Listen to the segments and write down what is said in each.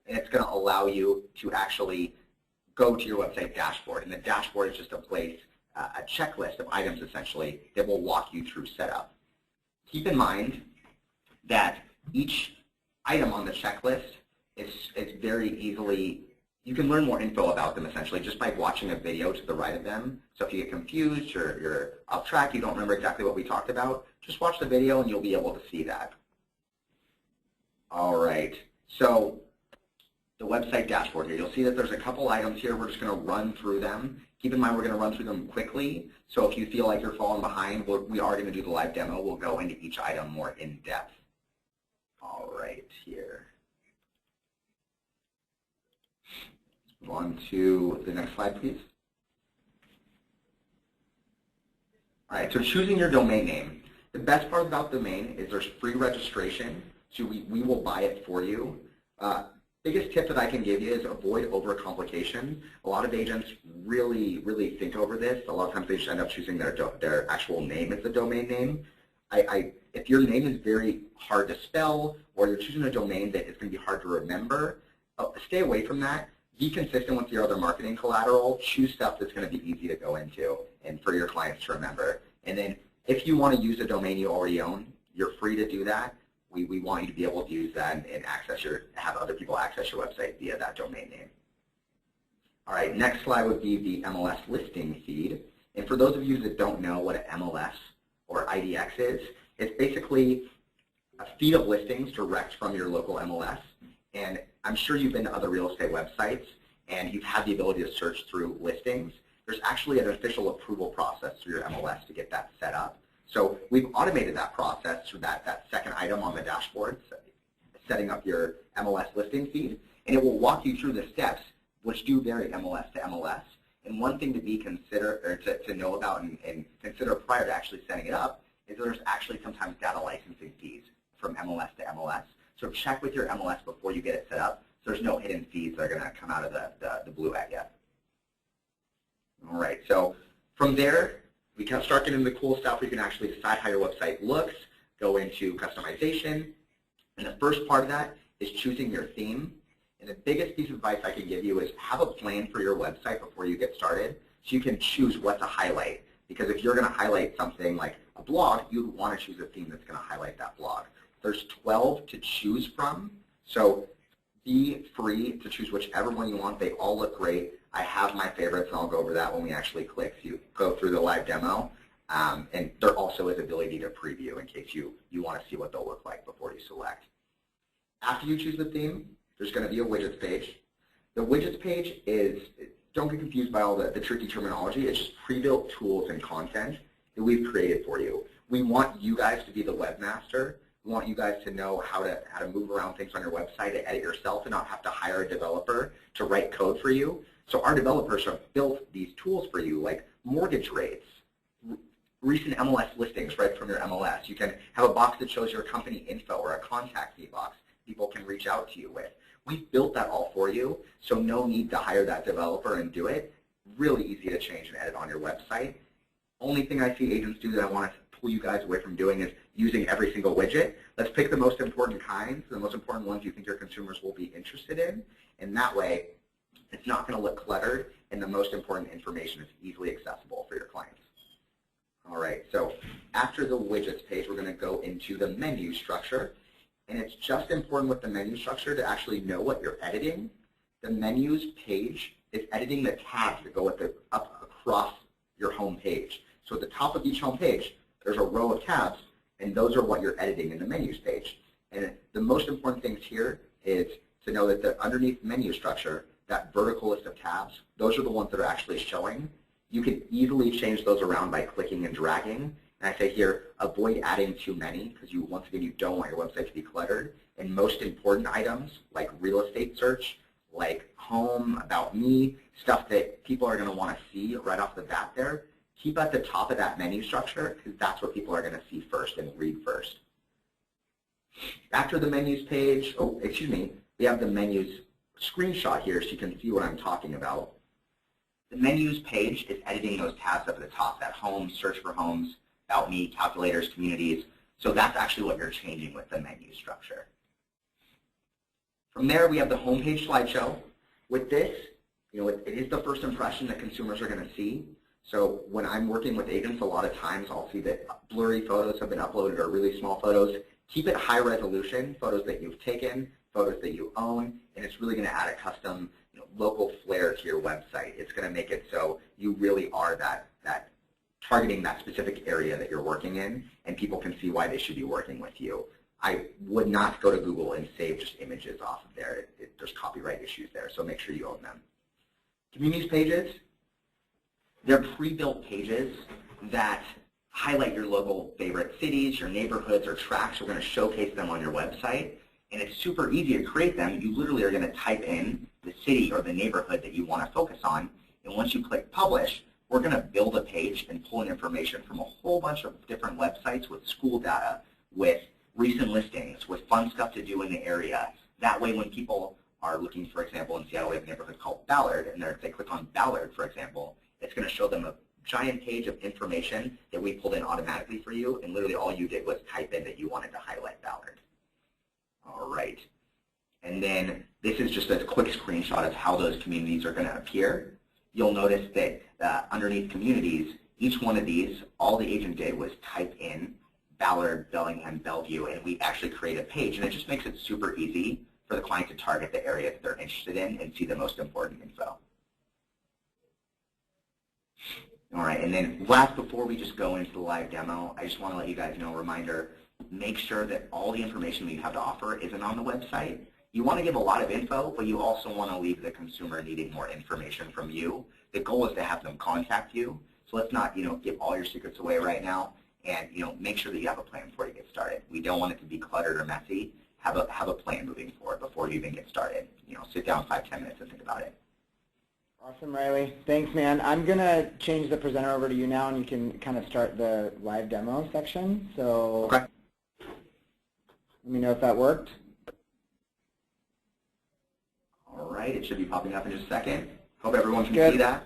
and it's going to allow you to actually go to your website dashboard. And the dashboard is just a place, a checklist of items essentially that will walk you through setup. Keep in mind that each item on the checklist is very easily, you can learn more info about them essentially just by watching a video to the right of them. So if you get confused, you're off track, you don't remember exactly what we talked about, just watch the video and you'll be able to see that. All right, so the website dashboard here, you'll see that there's a couple items here. We're just going to run through them. Keep in mind we're going to run through them quickly, so if you feel like you're falling behind, we are going to do the live demo. We'll go into each item more in depth. All right, here. Let's move on to the next slide, please. All right, so choosing your domain name. The best part about domain is there's free registration, so we will buy it for you. Biggest tip that I can give you is avoid overcomplication. A lot of agents really think over this. A lot of times they just end up choosing their actual name as the domain name. If your name is very hard to spell or you're choosing a domain that is going to be hard to remember, stay away from that. Be consistent with your other marketing collateral. Choose stuff that's going to be easy to go into and for your clients to remember. And then if you want to use a domain you already own, you're free to do that. We want you to be able to use that and have other people access your website via that domain name. All right, next slide would be the MLS listing feed. And for those of you that don't know what an MLS or IDX is, it's basically a feed of listings direct from your local MLS. And I'm sure you've been to other real estate websites and you've had the ability to search through listings. There's actually an official approval process through your MLS to get that set up. So we've automated that process through that second item on the dashboard, setting up your MLS listing feed, and it will walk you through the steps, which do vary MLS to MLS. And one thing to be to know about and consider prior to actually setting it up is that there's actually sometimes data licensing fees from MLS to MLS. So check with your MLS before you get it set up, so there's no hidden fees that are going to come out of the blue at you. All right, so from there, we can start getting into the cool stuff where you can actually decide how your website looks, go into customization, and the first part of that is choosing your theme. And the biggest piece of advice I can give you is have a plan for your website before you get started so you can choose what to highlight. Because if you're going to highlight something like a blog, you want to choose a theme that's going to highlight that blog. There's 12 to choose from, so be free to choose whichever one you want. They all look great. I have my favorites, and I'll go over that when we actually go through the live demo. And there also is ability to preview in case you want to see what they'll look like before you select. After you choose the theme, there's going to be a widgets page. The widgets page is, don't get confused by all the tricky terminology, it's just pre-built tools and content that we've created for you. We want you guys to be the webmaster. We want you guys to know how to move around things on your website, to edit yourself, and not have to hire a developer to write code for you. So our developers have built these tools for you, like mortgage rates, recent MLS listings right from your MLS. You can have a box that shows your company info or a contact me box people can reach out to you with. We've built that all for you, so no need to hire that developer and do it. Really easy to change and edit on your website. Only thing I see agents do that I want to pull you guys away from doing is using every single widget. Let's pick the most important kinds, the most important ones you think your consumers will be interested in, and that way it's not going to look cluttered, and the most important information is easily accessible for your clients. All right, so after the widgets page, we're going to go into the menu structure, and it's just important with the menu structure to actually know what you're editing. The menus page is editing the tabs that go up across your home page. So at the top of each home page, there's a row of tabs, and those are what you're editing in the menus page. And the most important things here is to know that underneath the menu structure, that vertical list of tabs, those are the ones that are actually showing. You can easily change those around by clicking and dragging. And I say here, avoid adding too many because once again, you don't want your website to be cluttered. And most important items like real estate search, like home, about me, stuff that people are going to want to see right off the bat there, keep at the top of that menu structure because that's what people are going to see first and read first. After the menus page, we have the menus screenshot here so you can see what I'm talking about. The menus page is editing those tabs up at the top, that home, search for homes, about me, calculators, communities. So that's actually what you're changing with the menu structure. From there, we have the homepage slideshow. With this, it is the first impression that consumers are going to see. So when I'm working with agents, a lot of times I'll see that blurry photos have been uploaded or really small photos. Keep it high resolution, photos that you've taken, photos that you own, and it's really going to add a custom local flair to your website. It's going to make it so you really are that targeting that specific area that you're working in, and people can see why they should be working with you. I would not go to Google and save just images off of there. There's copyright issues there, so make sure you own them. Communities pages, they're pre-built pages that highlight your local favorite cities, your neighborhoods, or tracks. We're going to showcase them on your website, and it's super easy to create them. You literally are going to type in the city or the neighborhood that you want to focus on, and once you click publish, we're going to build a page and pull in information from a whole bunch of different websites with school data, with recent listings, with fun stuff to do in the area. That way when people are looking, for example, in Seattle we have a neighborhood called Ballard, and if they click on Ballard, for example, it's going to show them a giant page of information that we pulled in automatically for you, and literally all you did was type in that you wanted to highlight Ballard. All right. And then this is just a quick screenshot of how those communities are going to appear. You'll notice that underneath communities, each one of these, all the agent did was type in Ballard, Bellingham, Bellevue, and we actually create a page, and it just makes it super easy for the client to target the area that they're interested in and see the most important info. All right, and then last, before we just go into the live demo, I just want to let you guys know, a reminder, make sure that all the information that you have to offer isn't on the website. You want to give a lot of info, but you also want to leave the consumer needing more information from you. The goal is to have them contact you, so let's not give all your secrets away right now, and make sure that you have a plan before you get started. We don't want it to be cluttered or messy. Have a plan moving forward before you even get started. Sit down 5-10 minutes and think about it. Awesome, Riley. Thanks, man. I'm going to change the presenter over to you now, and you can kind of start the live demo section. So okay. Let me know if that worked. All right. It should be popping up in just a second. Hope everyone can see that.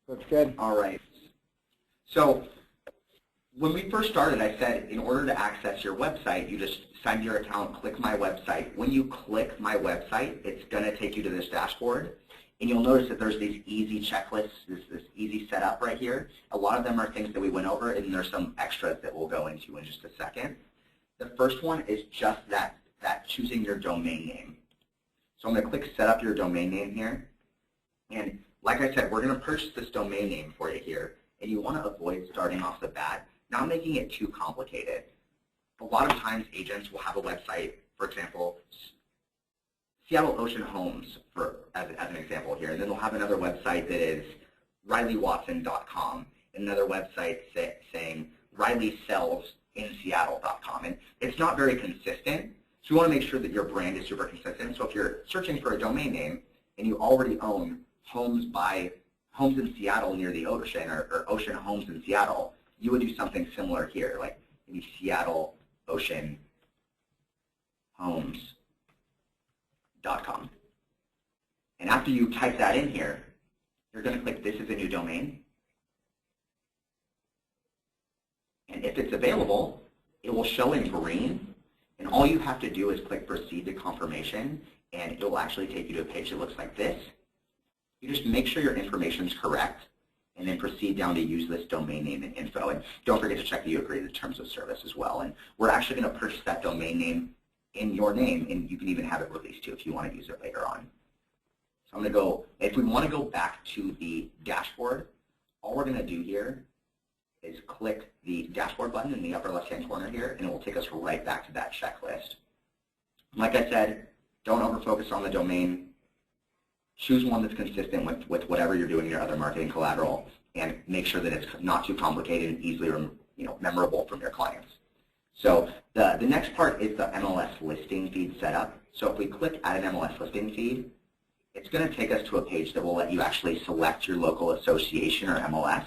Looks good. All right. So when we first started, I said in order to access your website, you just sign your account, click My Website. When you click My Website, it's going to take you to this dashboard. And you'll notice that there's these easy checklists, this easy setup right here. A lot of them are things that we went over, and there's some extras that we'll go into in just a second. The first one is just that choosing your domain name. So I'm going to click Set Up Your Domain Name here. And like I said, we're going to purchase this domain name for you here. And you want to avoid starting off the bat, not making it too complicated. A lot of times agents will have a website, for example, Seattle Ocean Homes, as an example here, and then they'll have another website that is RileyWatson.com, another website saying RileySellsInSeattle.com, and it's not very consistent, so you want to make sure that your brand is super consistent. So if you're searching for a domain name and you already own Homes in Seattle near the ocean, or Ocean Homes in Seattle, you would do something similar here, like maybe Seattle Ocean Homes. .com. And after you type that in here, you're going to click This is a new domain. And if it's available, it will show in green. And all you have to do is click Proceed to Confirmation, and it will actually take you to a page that looks like this. You just make sure your information is correct, and then proceed down to use this domain name and info. And don't forget to check that you agree to the terms of service as well. And we're actually going to purchase that domain name in your name, and you can even have it released too if you want to use it later on. So I'm going to go, if we want to go back to the dashboard, all we're going to do here is click the dashboard button in the upper left-hand corner here, and it will take us right back to that checklist. Like I said, don't over-focus on the domain. Choose one that's consistent with whatever you're doing in your other marketing collateral, and make sure that it's not too complicated and easily memorable from your clients. So the next part is the MLS listing feed setup. So if we click Add an MLS listing feed, it's going to take us to a page that will let you actually select your local association or MLS.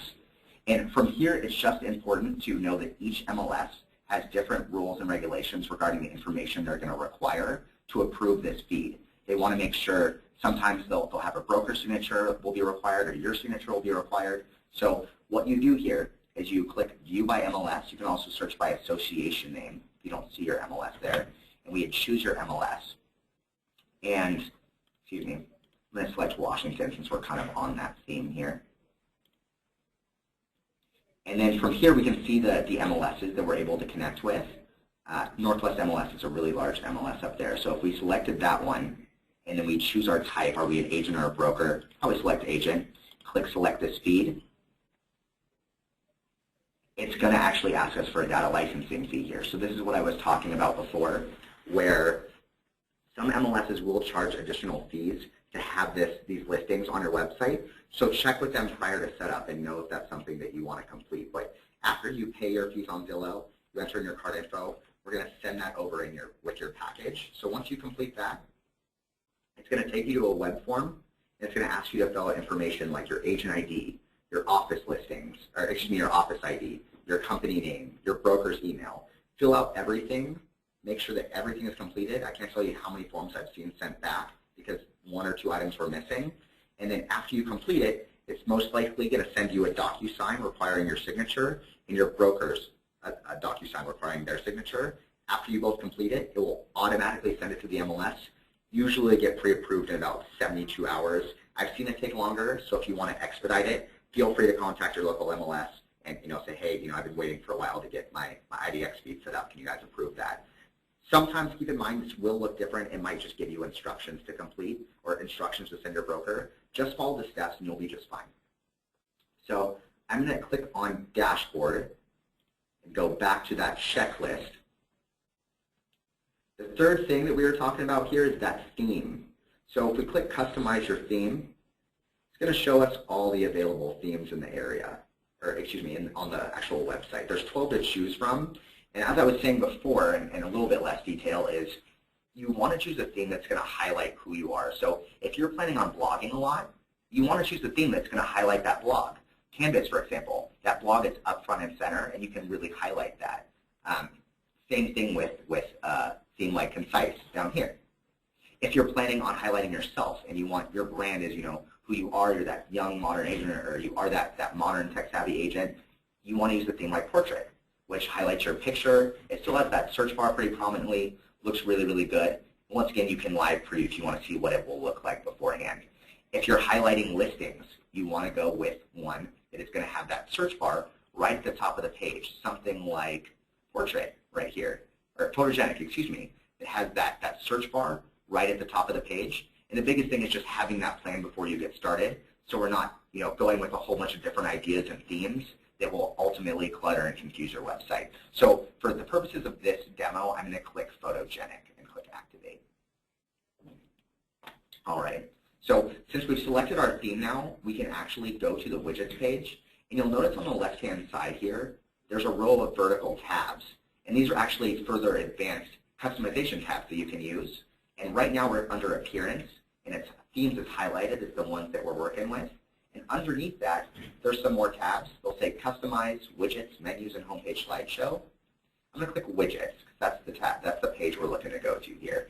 And from here, it's just important to know that each MLS has different rules and regulations regarding the information they're going to require to approve this feed. They want to make sure sometimes they'll have a broker signature will be required, or your signature will be required. So what you do here is you click View by MLS. You can also search by association name if you don't see your MLS there. And we choose your MLS. And, excuse me, I'm going to select Washington since we're kind of on that theme here. And then from here, we can see the MLSs that we're able to connect with. Northwest MLS is a really large MLS up there. So if we selected that one, and then we choose our type, are we an agent or a broker? Probably select agent. Click select this feed. It's going to actually ask us for a data licensing fee here. So this is what I was talking about before, where some MLSs will charge additional fees to have these listings on your website. So check with them prior to setup and know if that's something that you want to complete. But after you pay your fees on Zillow, you enter in your card info, we're going to send that over with your package. So once you complete that, it's going to take you to a web form, and it's going to ask you to fill out information like your agent ID, your office listings, or excuse me, your office ID, your company name, your broker's email. Fill out everything. Make sure that everything is completed. I can't tell you how many forms I've seen sent back because 1 or 2 items were missing. And then after you complete it, it's most likely going to send you a DocuSign requiring your signature and your broker's a DocuSign requiring their signature. After you both complete it, it will automatically send it to the MLS. Usually get pre-approved in about 72 hours. I've seen it take longer, so if you want to expedite it, feel free to contact your local MLS and say, hey, I've been waiting for a while to get my IDX feed set up. Can you guys approve that? Sometimes keep in mind this will look different. It might just give you instructions to complete or instructions to send your broker. Just follow the steps and you'll be just fine. So I'm going to click on Dashboard and go back to that checklist. The third thing that we were talking about here is that theme. So if we click Customize Your Theme, it's going to show us all the available themes in the area, or excuse me, on the actual website. There's 12 to choose from. And as I was saying before, and a little bit less detail, is you want to choose a theme that's going to highlight who you are. So if you're planning on blogging a lot, you want to choose a theme that's going to highlight that blog. Canvas, for example, that blog is up front and center, and you can really highlight that. Same thing with a theme like Concise down here. If you're planning on highlighting yourself and you want your brand is, who you are, you're that young modern agent, or you are that modern tech-savvy agent, you want to use a theme like Portrait, which highlights your picture. It still has that search bar pretty prominently, looks really, really good. Once again, you can live preview if you want to see what it will look like beforehand. If you're highlighting listings, you want to go with one that is going to have that search bar right at the top of the page, something like Portrait right here, or Photogenic, excuse me. It has that search bar right at the top of the page. And the biggest thing is just having that plan before you get started, so we're not going with a whole bunch of different ideas and themes that will ultimately clutter and confuse your website. So for the purposes of this demo, I'm going to click Photogenic and click Activate. All right. So since we've selected our theme now, we can actually go to the widgets page. And you'll notice on the left-hand side here, there's a row of vertical tabs. And these are actually further advanced customization tabs that you can use. And right now we're under Appearance, and it's themes is highlighted as the ones that we're working with. And underneath that, there's some more tabs. They'll say Customize, Widgets, Menus, and Homepage Slideshow. I'm going to click Widgets, because that's the tab. That's the page we're looking to go to here.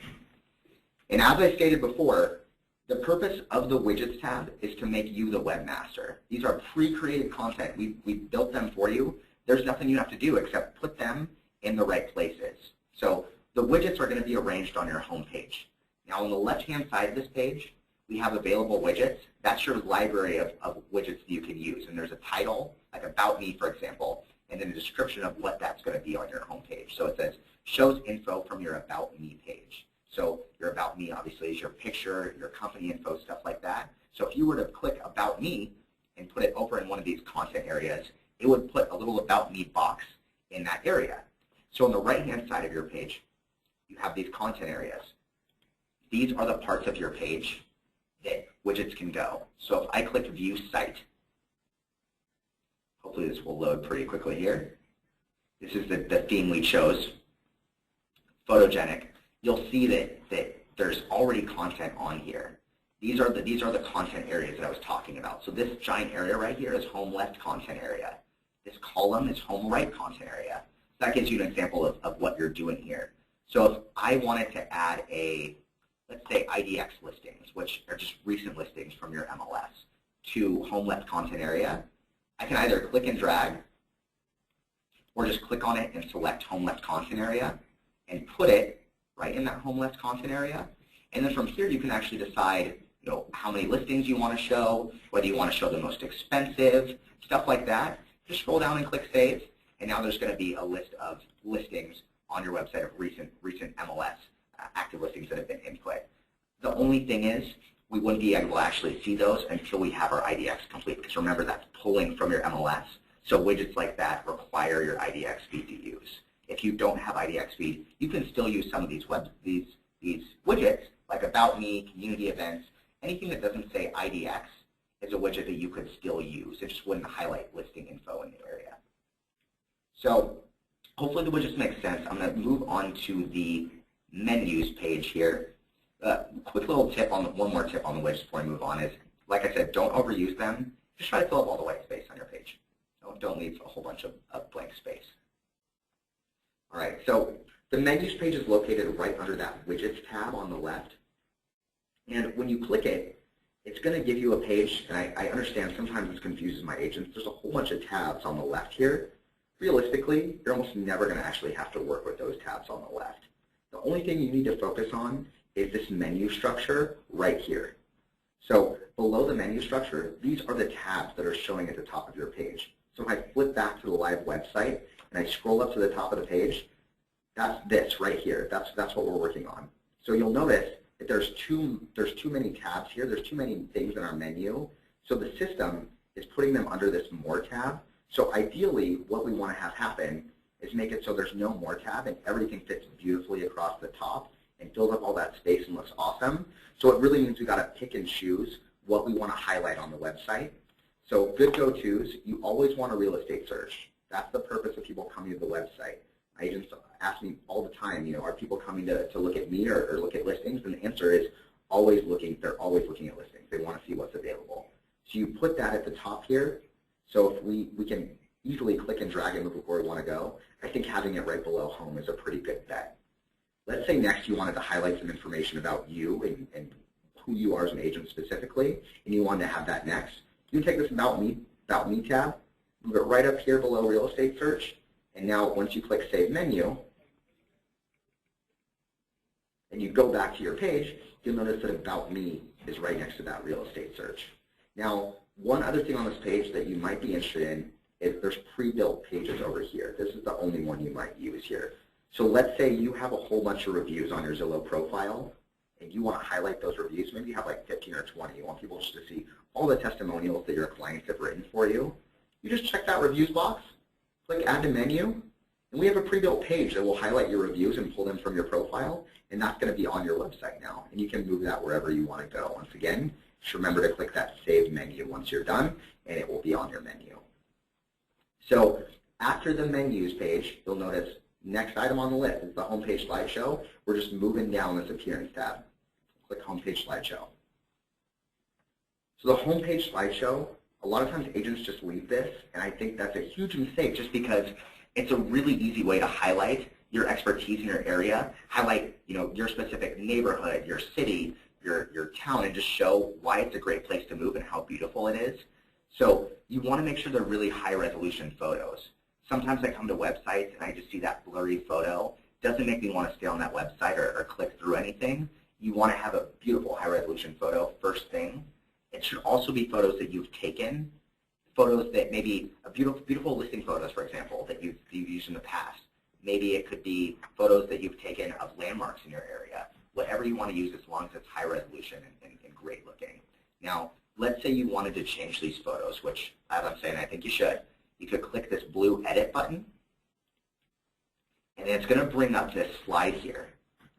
And as I stated before, the purpose of the Widgets tab is to make you the webmaster. These are pre-created content. We built them for you. There's nothing you have to do except put them in the right places. So the widgets are going to be arranged on your home page. Now on the left-hand side of this page, we have available widgets. That's your library of widgets that you can use. And there's a title, like About Me, for example, and then a description of what that's going to be on your home page. So it says, shows info from your About Me page. So your About Me, obviously, is your picture, your company info, stuff like that. So if you were to click About Me and put it over in one of these content areas, it would put a little About Me box in that area. So on the right-hand side of your page, you have these content areas. These are the parts of your page that widgets can go. So if I click View Site, hopefully this will load pretty quickly here. This is the theme we chose, Photogenic. You'll see that there's already content on here. These are the content areas that I was talking about. So this giant area right here is Home Left content area. This column is Home Right content area. That gives you an example of what you're doing here. So if I wanted to add let's say IDX listings, which are just recent listings from your MLS, to Home Left content area, I can either click and drag or just click on it and select Home Left content area and put it right in that Home Left content area. And then from here, you can actually decide, how many listings you want to show, whether you want to show the most expensive, stuff like that. Just scroll down and click Save, and now there's going to be a list of listings on your website of recent MLS active listings that have been input. The only thing is, we wouldn't be able to actually see those until we have our IDX complete, because remember, that's pulling from your MLS. So widgets like that require your IDX feed to use. If you don't have IDX feed, you can still use some of these widgets, like About Me, Community Events. Anything that doesn't say IDX is a widget that you could still use. It just wouldn't highlight listing info in the area. So hopefully the widgets make sense. I'm going to move on to the menus page here. Quick little tip on one more tip on the widgets before I move on is, like I said, don't overuse them. Just try to fill up all the white space on your page. Don't leave a whole bunch of blank space. All right, so the menus page is located right under that widgets tab on the left. And when you click it, it's going to give you a page, and I understand sometimes this confuses my agents. There's a whole bunch of tabs on the left here. Realistically, you're almost never going to actually have to work with those tabs on the left. The only thing you need to focus on is this menu structure right here. So below the menu structure, these are the tabs that are showing at the top of your page. So if I flip back to the live website and I scroll up to the top of the page, that's this right here. That's what we're working on. So you'll notice that there's too many tabs here. There's too many things in our menu. So the system is putting them under this More tab. So ideally, what we want to have happen is make it so there's no More tab and everything fits beautifully across the top and fills up all that space and looks awesome. So it really means we've got to pick and choose what we want to highlight on the website. So good go-tos, you always want a real estate search. That's the purpose of people coming to the website. Agents ask me all the time, are people coming to look at me or look at listings? And the answer is always looking. They're always looking at listings. They want to see what's available. So you put that at the top here. So if we can easily click and drag and move where we want to go, I think having it right below home is a pretty good bet. Let's say next you wanted to highlight some information about you and who you are as an agent specifically, and you wanted to have that next. You can take this About Me tab, move it right up here below Real Estate Search, and now once you click Save Menu, and you go back to your page, you'll notice that About Me is right next to that Real Estate Search. Now, one other thing on this page that you might be interested in is there's pre-built pages over here. This is the only one you might use here. So let's say you have a whole bunch of reviews on your Zillow profile, and you want to highlight those reviews. Maybe you have like 15 or 20. You want people just to see all the testimonials that your clients have written for you. You just check that reviews box, click Add to Menu, and we have a pre-built page that will highlight your reviews and pull them from your profile, and that's going to be on your website now. And you can move that wherever you want to go. Once again, just remember to click that Save Menu once you're done, and it will be on your menu. So after the menus page, you'll notice next item on the list is the homepage slideshow. We're just moving down this appearance tab. Click homepage slideshow. So the homepage slideshow, a lot of times agents just leave this, and I think that's a huge mistake just because it's a really easy way to highlight your expertise in your area, highlight your specific neighborhood, your city, your town, and just show why it's a great place to move and how beautiful it is. So you want to make sure they're really high resolution photos. Sometimes I come to websites and I just see that blurry photo. Doesn't make me want to stay on that website or click through anything. You want to have a beautiful high resolution photo first thing. It should also be photos that you've taken, photos that maybe beautiful listing photos, for example, that you've used in the past. Maybe it could be photos that you've taken of landmarks in your area. Whatever you want to use as long as it's high resolution and great looking. Now, let's say you wanted to change these photos, which, as I'm saying, I think you should. You could click this blue Edit button, and then it's going to bring up this slide here.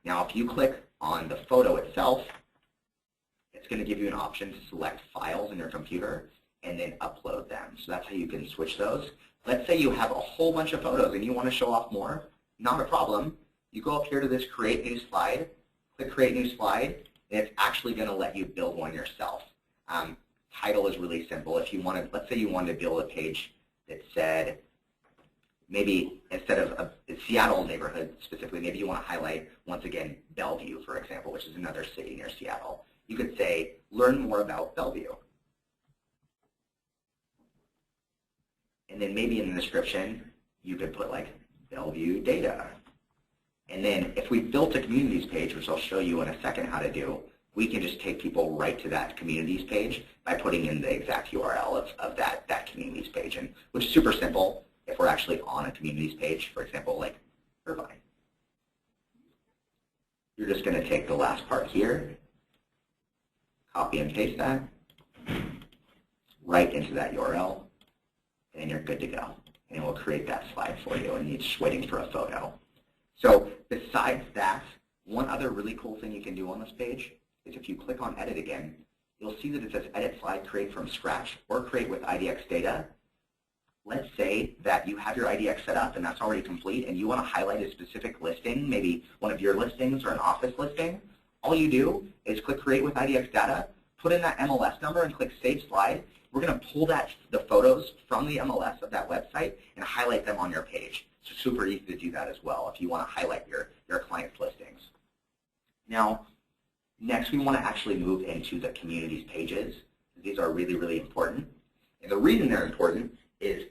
Now, if you click on the photo itself, it's going to give you an option to select files in your computer and then upload them. So that's how you can switch those. Let's say you have a whole bunch of photos and you want to show off more. Not a problem. You go up here to this Create New Slide, click Create New Slide, and it's actually going to let you build one yourself. Title is really simple. If you wanted, let's say you wanted to build a page that said, maybe instead of a Seattle neighborhood specifically, maybe you want to highlight, once again, Bellevue, for example, which is another city near Seattle. You could say, learn more about Bellevue. And then maybe in the description, you could put like Bellevue data. And then if we built a communities page, which I'll show you in a second how to do, we can just take people right to that communities page by putting in the exact URL of that communities page, and which is super simple if we're actually on a communities page, for example, like Irvine. You're just going to take the last part here, copy and paste that right into that URL, and you're good to go. And it will create that slide for you, and you're just waiting for a photo. So besides that, one other really cool thing you can do on this page is if you click on Edit again, you'll see that it says Edit Slide, Create from Scratch, or Create with IDX Data. Let's say that you have your IDX set up and that's already complete, and you want to highlight a specific listing, maybe one of your listings or an office listing. All you do is click Create with IDX Data, put in that MLS number, and click Save Slide. We're going to pull the photos from the MLS of that website and highlight them on your page. So super easy to do that as well if you want to highlight your client's listings. Now, next we want to actually move into the communities pages. These are really, really important. And the reason they're important is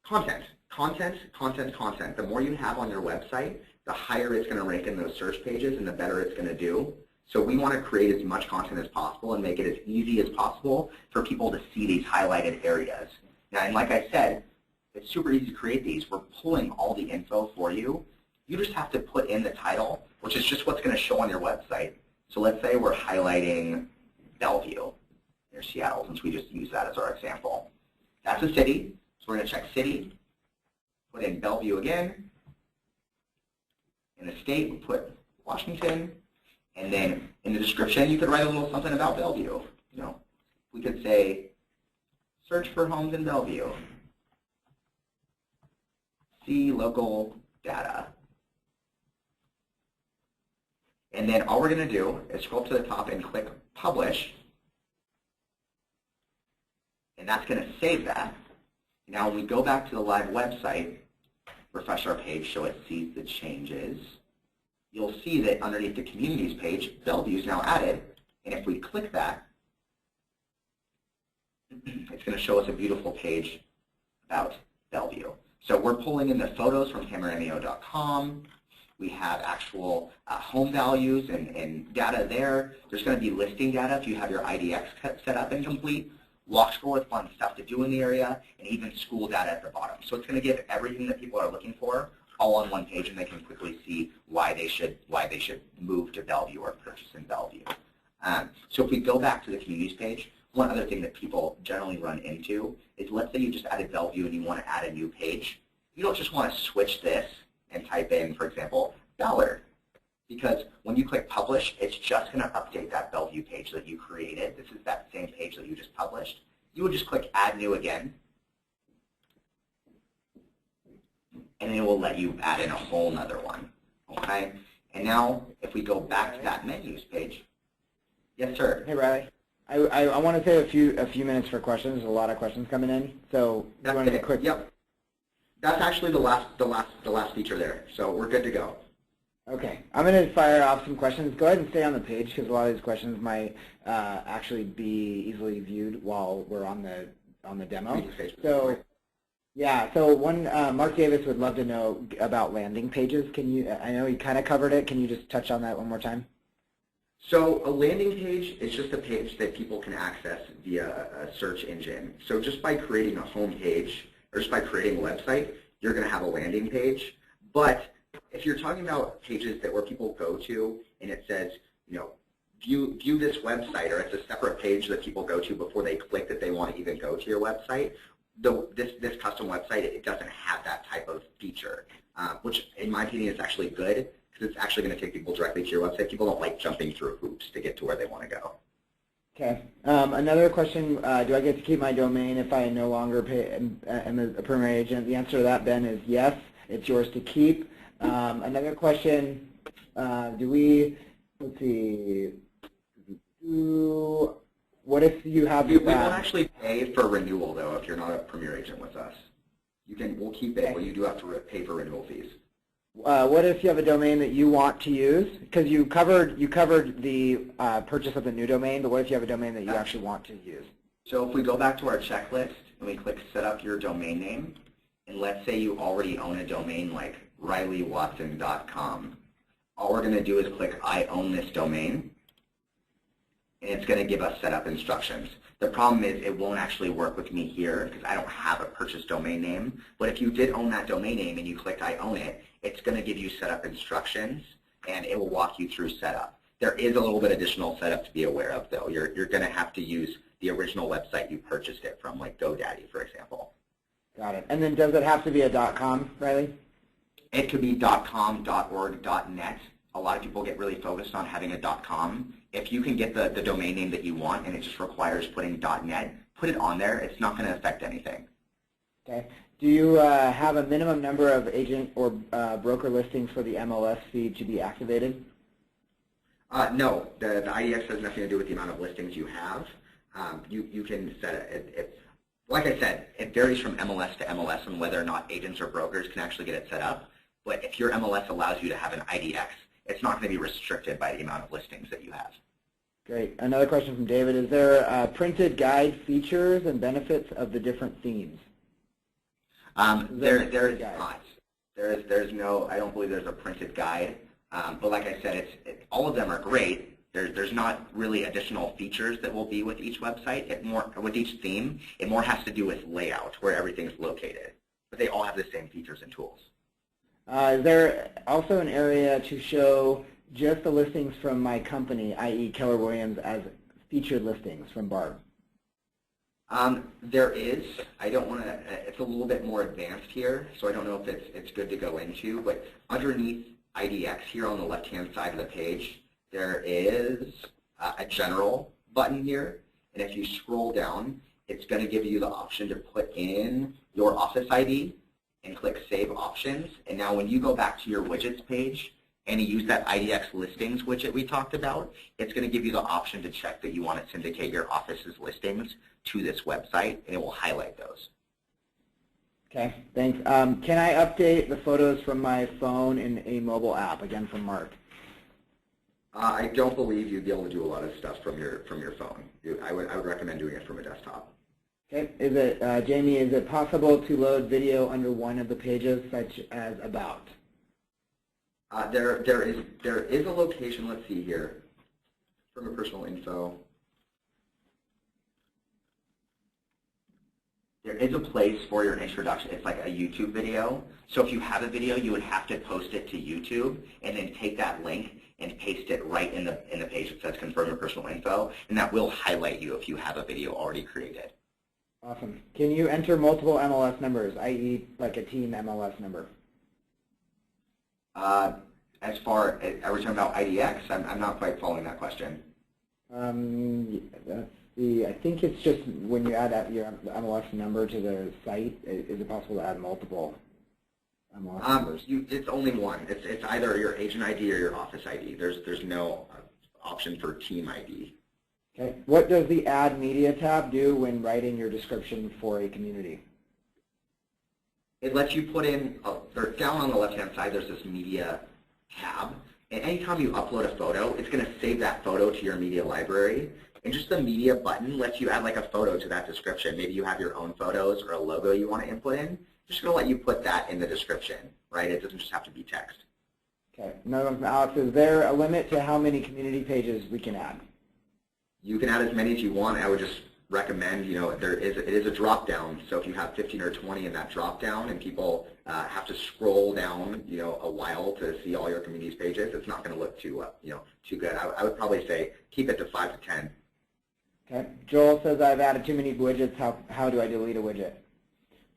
content. Content, content, content. The more you have on your website, the higher it's going to rank in those search pages and the better it's going to do. So we want to create as much content as possible and make it as easy as possible for people to see these highlighted areas. Now, and like I said, it's super easy to create these. We're pulling all the info for you. You just have to put in the title, which is just what's going to show on your website. So let's say we're highlighting Bellevue near Seattle, since we just used that as our example. That's a city, so we're going to check city, put in Bellevue again. In the state, we put Washington. And then in the description, you could write a little something about Bellevue. You know, we could say, search for homes in Bellevue. See local data. And then all we're going to do is scroll up to the top and click Publish. And that's going to save that. Now when we go back to the live website, refresh our page so it sees the changes, you'll see that underneath the communities page, Bellevue is now added. And if we click that, it's going to show us a beautiful page about Bellevue. So we're pulling in the photos from camerameo.com. We have actual home values and data there. There's going to be listing data if you have your IDX set up and complete, walk score with fun stuff to do in the area, and even school data at the bottom. So it's going to give everything that people are looking for all on one page, and they can quickly see why they should move to Bellevue or purchase in Bellevue. So if we go back to the communities page, one other thing that people generally run into is, let's say you just added Bellevue and you want to add a new page. You don't just want to switch this and type in, for example, Ballard, because when you click Publish, it's just going to update that Bellevue page that you created. This is that same page that you just published. You would just click Add New again, and it will let you add in a whole nother one. Okay? And now, if we go back to that menus page, yes, sir. Hey, Riley. I want to save a few minutes for questions. There's a lot of questions coming in, so you want to get quick. Yep. That's actually the last feature there. So we're good to go. Okay, I'm going to fire off some questions. Go ahead and stay on the page because a lot of these questions might actually be easily viewed while we're on the demo. So, yeah. So one, Mark Davis would love to know about landing pages. Can you? I know you kind of covered it. Can you just touch on that one more time? So a landing page is just a page that people can access via a search engine. So just by creating a home page, or just by creating a website, you're going to have a landing page. But if you're talking about pages that where people go to and it says, you know, view this website, or it's a separate page that people go to before they click that they want to even go to your website, this custom website, it doesn't have that type of feature, which in my opinion is actually good, because it's actually going to take people directly to your website. People don't like jumping through hoops to get to where they want to go. Okay. Another question, do I get to keep my domain if I no longer am a primary agent? The answer to that, Ben, is yes. It's yours to keep. Another question, let's see, what if you have... We won't actually pay for renewal, though, if you're not a premier agent with us. We'll keep it, okay, but you do have to pay for renewal fees. What if you have a domain that you want to use? Because you covered the purchase of the new domain, but what if you have a domain that you actually want to use? So if we go back to our checklist and we click Set Up Your Domain Name, and let's say you already own a domain like RileyWatson.com. All we're going to do is click I own this domain, and it's going to give us setup instructions. The problem is it won't actually work with me here because I don't have a purchased domain name. But if you did own that domain name and you clicked I own it, it's going to give you setup instructions, and it will walk you through setup. There is a little bit additional setup to be aware of, though. You're going to have to use the original website you purchased it from, like GoDaddy, for example. Got it. And then does it have to be a .com, Riley? It could be .com, .org, .net. A lot of people get really focused on having a .com. If you can get the domain name that you want and it just requires putting .net, put it on there. It's not going to affect anything. Okay. Do you have a minimum number of agent or broker listings for the MLS feed to be activated? No. The IDX has nothing to do with the amount of listings you have. You can set it. Like I said, it varies from MLS to MLS on whether or not agents or brokers can actually get it set up. But if your MLS allows you to have an IDX, it's not going to be restricted by the amount of listings that you have. Great. Another question from David. Is there printed guide features and benefits of the different themes? There is not. There's no, I don't believe there's a printed guide. But like I said, all of them are great. There's not really additional features that will be with each website. With each theme, it more has to do with layout, where everything's located. But they all have the same features and tools. Is there also an area to show just the listings from my company, i.e. Keller Williams, as featured listings from Barb? There is. I don't want to, it's a little bit more advanced here, so I don't know if it's good to go into, but underneath IDX here on the left-hand side of the page, there is a general button here, and if you scroll down, it's going to give you the option to put in your office ID and click Save Options. And now when you go back to your widgets page and you use that IDX listings widget we talked about, it's going to give you the option to check that you want to syndicate your office's listings to this website, and it will highlight those. Okay, thanks. Can I update the photos from my phone in a mobile app? Again, from Mark. I don't believe you'd be able to do a lot of stuff from your phone. I would recommend doing it from a desktop. Okay. Is it Jamie? Is it possible to load video under one of the pages, such as About? There is a location. Let's see here. From a personal info. There is a place for your introduction. It's like a YouTube video. So if you have a video, you would have to post it to YouTube and then take that link and paste it right in the page that says confirm your personal info, and that will highlight you if you have a video already created. Awesome. Can you enter multiple MLS numbers, i.e. like a team MLS number? As far as, are we talking about IDX? I'm not quite following that question. I think it's just when you add your MLS number to the site, is it possible to add multiple MLS numbers? It's only one. It's either your agent ID or your office ID. There's no option for team ID. Okay. What does the Add Media tab do when writing your description for a community? It lets you put in, down on the left-hand side, there's this Media tab. And anytime you upload a photo, it's going to save that photo to your media library. And just the Media button lets you add like a photo to that description. Maybe you have your own photos or a logo you want to input in. Just going to let you put that in the description, right? It doesn't just have to be text. Okay. Another one from Alex. Is there a limit to how many community pages we can add? You can add as many as you want. I would just recommend, it is a drop down. So if you have 15 or 20 in that drop down and people have to scroll down, a while to see all your community's pages, it's not going to look too good. I would probably say keep it to 5 to 10. Okay. Joel says I've added too many widgets. How do I delete a widget?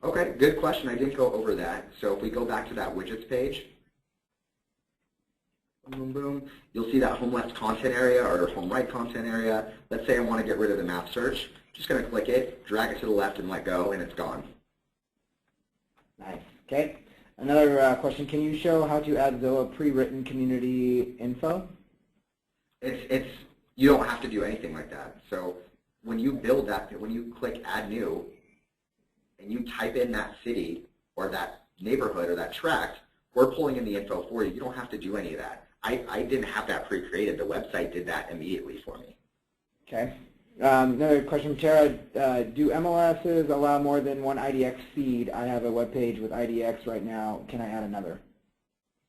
Okay, good question. I didn't go over that. So if we go back to that widgets page, boom, boom, you'll see that home left content area or home right content area. Let's say I want to get rid of the map search. Just going to click it, drag it to the left, and let go, and it's gone. Nice. Okay. Another question. Can you show how to add Zillow pre-written community info? You don't have to do anything like that. So when you build that, when you click Add New, and you type in that city or that neighborhood or that tract, we're pulling in the info for you. You don't have to do any of that. I didn't have that pre-created. The website did that immediately for me. Okay. Another question from Tara. Do MLSs allow more than one IDX feed? I have a web page with IDX right now. Can I add another?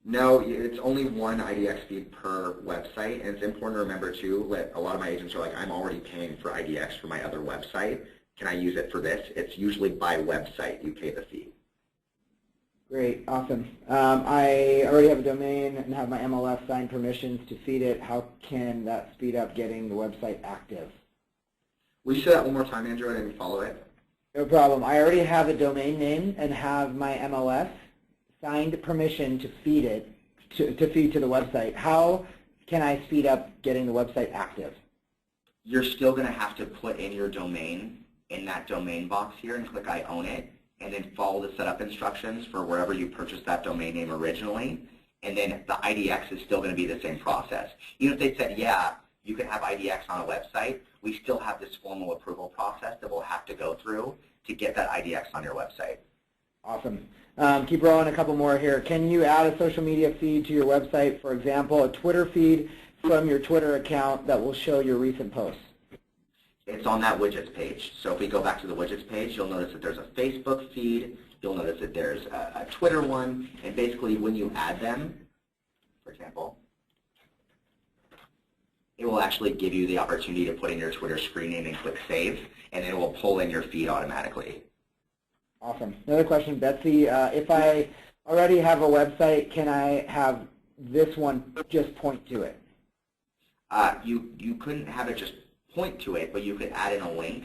No, it's only one IDX feed per website, and it's important to remember too, that a lot of my agents are like, I'm already paying for IDX for my other website. Can I use it for this? It's usually by website you pay the fee. Great, awesome. I already have a domain and have my MLS signed permissions to feed it. How can that speed up getting the website active? Will you say that one more time, Andrew? I didn't follow it. No problem. I already have a domain name and have my MLS signed permission to feed it, to feed to the website. How can I speed up getting the website active? You're still going to have to put in your domain in that domain box here and click I own it, and then follow the setup instructions for wherever you purchased that domain name originally, and then the IDX is still going to be the same process. Even if they said, yeah, you can have IDX on a website, we still have this formal approval process that we'll have to go through to get that IDX on your website. Awesome. Keep rolling, a couple more here. Can you add a social media feed to your website? For example, a Twitter feed from your Twitter account that will show your recent posts. It's on that widgets page. So if we go back to the widgets page, you'll notice that there's a Facebook feed. You'll notice that there's a Twitter one. And basically when you add them, for example, it will actually give you the opportunity to put in your Twitter screen name and click save, and it will pull in your feed automatically. Awesome. Another question, Betsy. If I already have a website, can I have this one just point to it? You couldn't have it just point to it, but you could add in a link.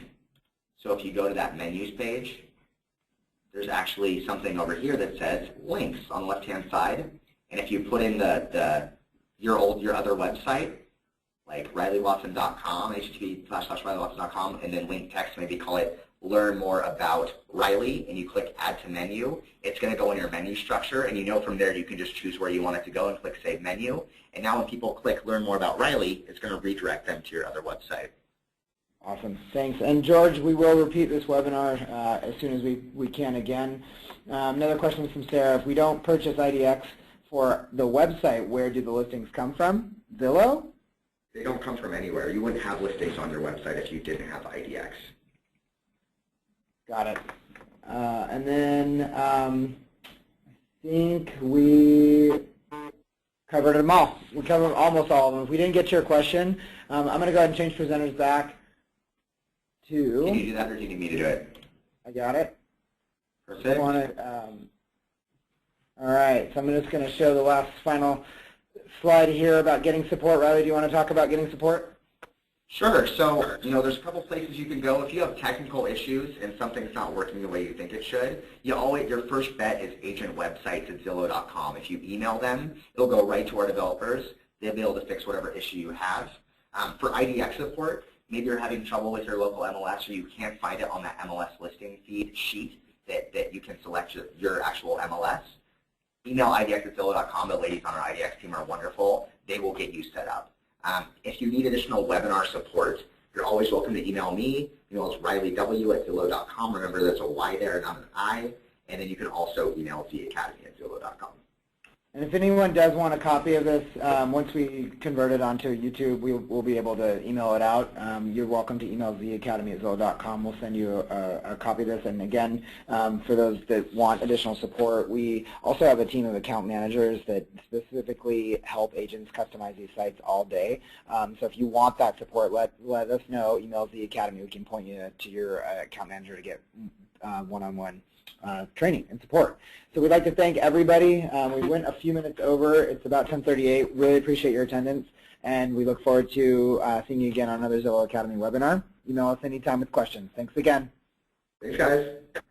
So if you go to that menus page, there's actually something over here that says links on the left-hand side. And if you put in your other website, like RileyWatson.com, http://RileyWatson.com, and then link text, maybe call it learn more about Riley, and you click add to menu, it's going to go in your menu structure, and you know from there you can just choose where you want it to go and click save menu. And now when people click learn more about Riley, it's going to redirect them to your other website. Awesome. Thanks. And George, we will repeat this webinar as soon as we can again. Another question from Sarah. If we don't purchase IDX for the website, where do the listings come from? Zillow? They don't come from anywhere. You wouldn't have listings on your website if you didn't have IDX. Got it. And then I think we covered them all. We covered almost all of them. If we didn't get to your question, I'm going to go ahead and change presenters back to... Can you do that, or do you need me to do it? I got it. Perfect. All right, so I'm just going to show the last final slide here about getting support. Riley, do you want to talk about getting support? Sure. So, there's a couple places you can go. If you have technical issues and something's not working the way you think it should, your first bet is agentwebsites@zillow.com. If you email them, it'll go right to our developers. They'll be able to fix whatever issue you have. For IDX support, maybe you're having trouble with your local MLS or you can't find it on that MLS listing feed sheet that you can select your actual MLS. Email IDX@zillow.com. The ladies on our IDX team are wonderful. They will get you set up. If you need additional webinar support, you're always welcome to email me. Email is RileyW@Zillow.com. Remember, there's a Y there, not an I. And then you can also email theacademy@Zillow.com. And if anyone does want a copy of this, once we convert it onto YouTube, we'll be able to email it out. You're welcome to email theacademy@Zillow.com. We'll send you a copy of this. And again, for those that want additional support, we also have a team of account managers that specifically help agents customize these sites all day. So if you want that support, let us know. Email the Academy. We can point you to your account manager to get one-on-one training and support. So we'd like to thank everybody. We went a few minutes over. It's about 10:38. Really appreciate your attendance, and we look forward to seeing you again on another Zillow Academy webinar. Email us anytime with questions. Thanks again. Thanks, guys.